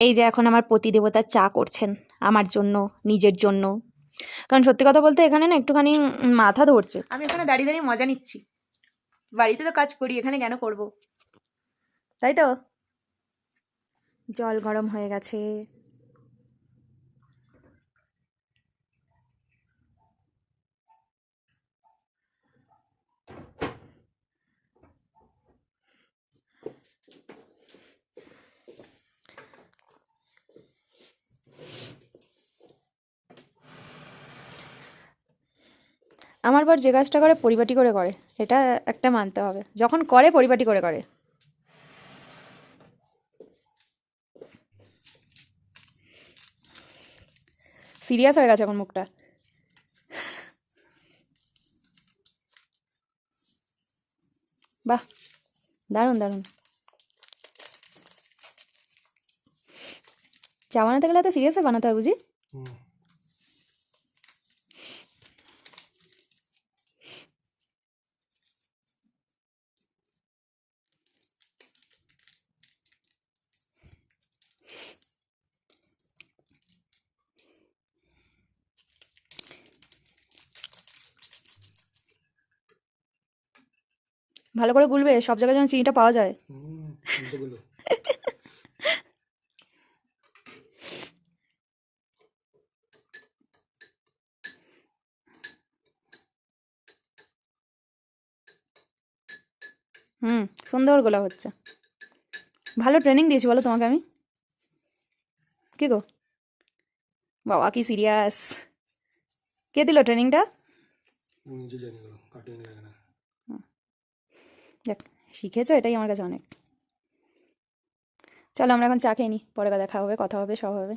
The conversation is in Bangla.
এই যে এখন আমার পতিদেবতা চা করছেন আমার জন্য, নিজের জন্য। কারণ সত্যি কথা বলতে এখানে না একটুখানি মাথা ধরছে। আমি এখানে দাঁড়িয়ে দাঁড়িয়ে মজা নিচ্ছি। বাড়িতে তো কাজ করি, এখানে কেন করব, তাই তো। জল গরম হয়ে গেছে। আমার বর যে কাজটা করে পরিপাটি করে করে, এটা একটা মানতে হবে। যখন করে পরিপাটি করে করে। সিরিয়াস হয়ে গেছে এখন মুখটা। বাহ, দারুণ দারুণ। চা বানাতে গেলে তো সিরিয়াসে বানাতে হবে বুঝি। ভালো করে গুলবে, সব জায়গায় যেন চিনিটা পাওয়া যায়। সুন্দর গোলা হচ্ছে। ভালো ট্রেনিং দিয়েছি বলো তোমাকে আমি। কি গো বাবা, কি সিরিয়াস। কে দিল ট্রেনিংটা? নিজে জানি, কাটিং লাগে না। দেখ, শিখেছো, এটাই আমার কাছে অনেক। চলো আমরা এখন চা খেয়ে নিই, পরে দেখা হবে, কথা হবে, সব হবে।